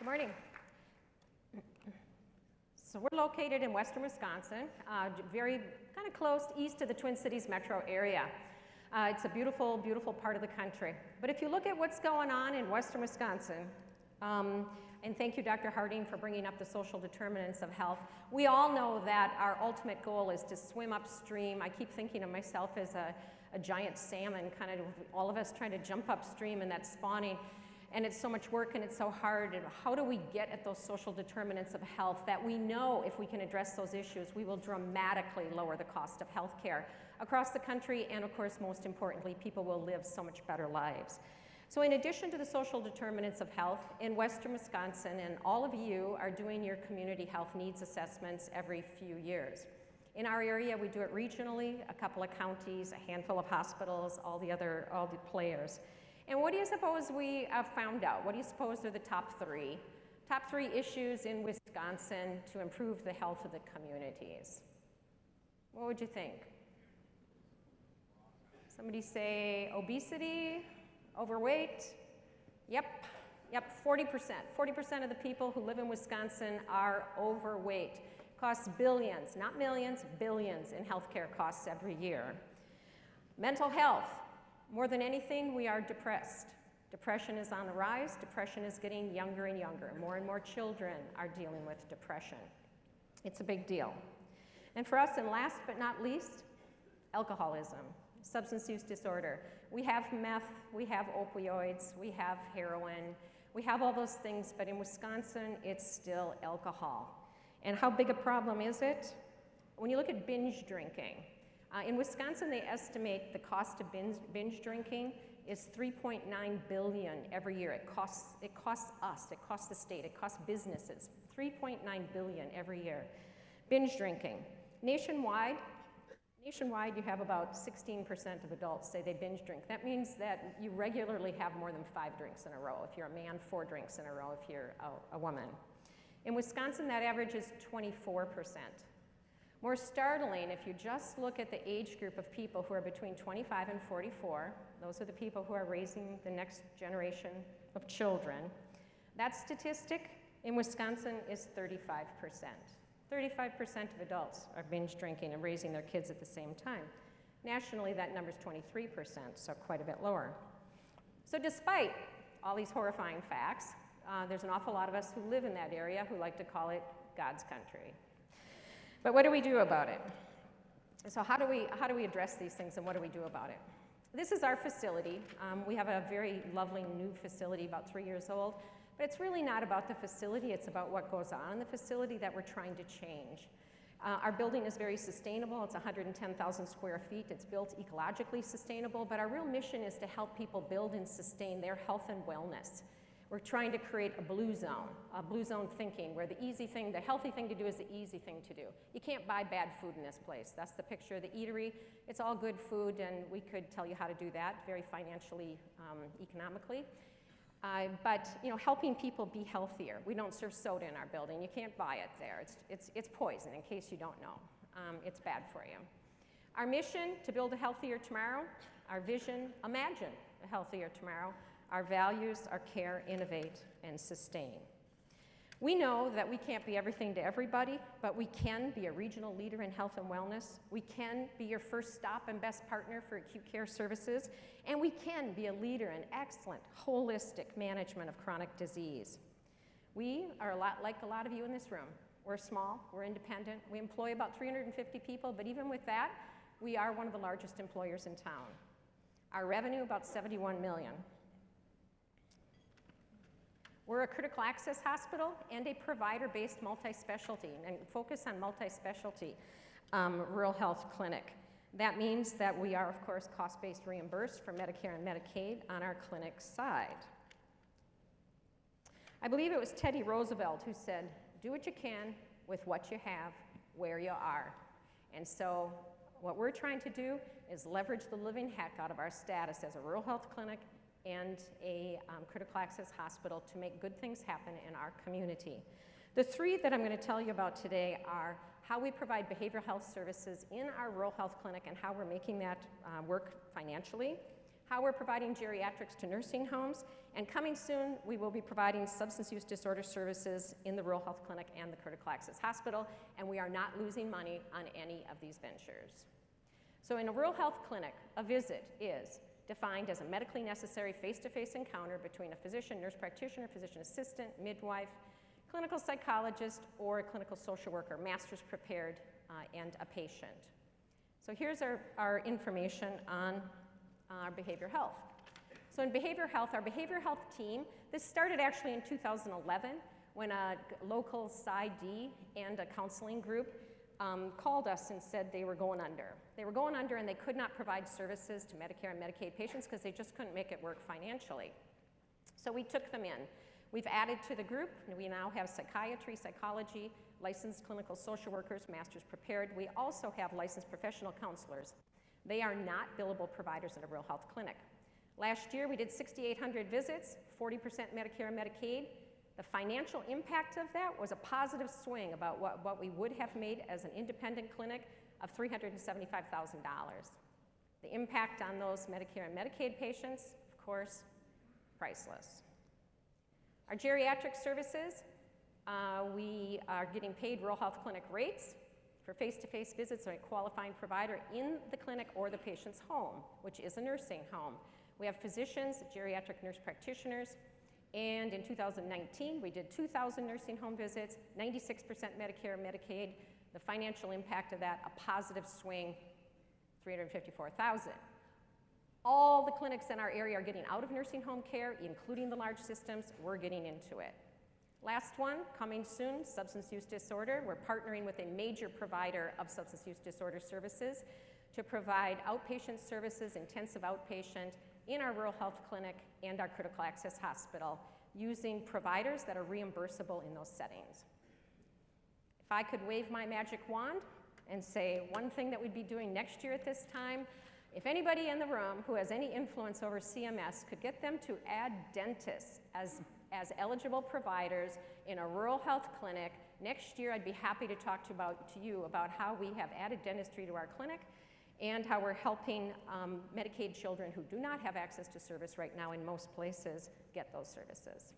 Morning. So we're located in western Wisconsin, very kind of close east of the Twin Cities metro area. It's a beautiful, beautiful part of the country. But if you look at what's going on in western Wisconsin, and thank you, Dr. Harding, for bringing up the social determinants of health. We all know that our ultimate goal is to swim upstream. I keep thinking of myself as a giant salmon, kind of all of us trying to jump upstream and that's spawning. And it's so much work and it's so hard. And how do we get at those social determinants of health that we know if we can address those issues, we will dramatically lower the cost of health care across the country, and of course, most importantly, people will live so much better lives. So in addition to the social determinants of health, in western Wisconsin, and all of you are doing your community health needs assessments every few years. In our area, we do it regionally, a couple of counties, a handful of hospitals, all the players. And what do you suppose we have found out? What do you suppose are the top three? Top three issues in Wisconsin to improve the health of the communities. What would you think? Somebody say obesity, overweight? Yep, 40%. 40% of the people who live in Wisconsin are overweight. Costs billions, not millions, billions in healthcare costs every year. Mental health. More than anything, we are depressed. Depression is on the rise. Depression is getting younger and younger. More and more children are dealing with depression. It's a big deal. And for us, and last but not least, alcoholism, substance use disorder. We have meth, we have opioids, we have heroin, we have all those things, but in Wisconsin, it's still alcohol. And how big a problem is it? When you look at binge drinking, in Wisconsin, they estimate the cost of binge drinking is $3.9 billion every year. It costs us, it costs the state, it costs businesses, $3.9 billion every year. Binge drinking. Nationwide, you have about 16% of adults say they binge drink. That means that you regularly have more than 5 drinks in a row. If you're a man, 4 drinks in a row if you're a woman. In Wisconsin, that average is 24%. More startling, if you just look at the age group of people who are between 25 and 44, those are the people who are raising the next generation of children, that statistic in Wisconsin is 35%. 35% of adults are binge drinking and raising their kids at the same time. Nationally, that number is 23%, so quite a bit lower. So despite all these horrifying facts, there's an awful lot of us who live in that area who like to call it God's country. But what do we do about it? So how do we address these things, and what do we do about it? This is our facility. We have a very lovely new facility, about 3 years old. But it's really not about the facility, it's about what goes on in the facility that we're trying to change. Our building is very sustainable. It's 110,000 square feet. It's built ecologically sustainable, but our real mission is to help people build and sustain their health and wellness. We're trying to create a blue zone thinking, where the healthy thing to do is the easy thing to do. You can't buy bad food in this place. That's the picture of the eatery. It's all good food, and we could tell you how to do that very financially, economically. But helping people be healthier. We don't serve soda in our building. You can't buy it there. It's poison, in case you don't know. It's bad for you. Our mission, to build a healthier tomorrow. Our vision, imagine a healthier tomorrow. Our values are care, innovate, and sustain. We know that we can't be everything to everybody, but we can be a regional leader in health and wellness. We can be your first stop and best partner for acute care services, and we can be a leader in excellent, holistic management of chronic disease. We are a lot like a lot of you in this room. We're small, we're independent, we employ about 350 people, but even with that, we are one of the largest employers in town. Our revenue, about $71 million. We're a critical access hospital and a provider-based multi-specialty, and focus on multi-specialty rural health clinic. That means that we are, of course, cost-based reimbursed for Medicare and Medicaid on our clinic side. I believe it was Teddy Roosevelt who said, "Do what you can with what you have, where you are." And so what we're trying to do is leverage the living heck out of our status as a rural health clinic and a critical access hospital to make good things happen in our community. The 3 that I'm going to tell you about today are how we provide behavioral health services in our rural health clinic and how we're making that work financially, how we're providing geriatrics to nursing homes, and coming soon, we will be providing substance use disorder services in the rural health clinic and the critical access hospital, and we are not losing money on any of these ventures. So in a rural health clinic, a visit is defined as a medically necessary face-to-face encounter between a physician, nurse practitioner, physician assistant, midwife, clinical psychologist, or a clinical social worker, master's prepared, and a patient. So here's our information on our behavioral health. So in behavioral health, our behavioral health team, this started actually in 2011 when a local PsyD and a counseling group called us and said they were going under. They were going under and they could not provide services to Medicare and Medicaid patients because they just couldn't make it work financially. So we took them in. We've added to the group. We now have psychiatry, psychology, licensed clinical social workers, master's prepared. We also have licensed professional counselors. They are not billable providers in a rural health clinic. Last year we did 6,800 visits, 40% Medicare and Medicaid. The financial impact of that was a positive swing about what we would have made as an independent clinic of $375,000. The impact on those Medicare and Medicaid patients, of course, priceless. Our geriatric services, we are getting paid rural health clinic rates for face-to-face visits by a qualifying provider in the clinic or the patient's home, which is a nursing home. We have physicians, geriatric nurse practitioners, and in 2019, we did 2,000 nursing home visits, 96% Medicare and Medicaid. The financial impact of that, a positive swing, $354,000. All the clinics in our area are getting out of nursing home care, including the large systems. We're getting into it. Last one, coming soon, substance use disorder. We're partnering with a major provider of substance use disorder services to provide outpatient services, intensive outpatient, in our rural health clinic and our critical access hospital, using providers that are reimbursable in those settings. If I could wave my magic wand and say one thing that we'd be doing next year at this time, if anybody in the room who has any influence over CMS could get them to add dentists as eligible providers in a rural health clinic, next year I'd be happy to talk to you about how we have added dentistry to our clinic and how we're helping Medicaid children who do not have access to service right now in most places get those services.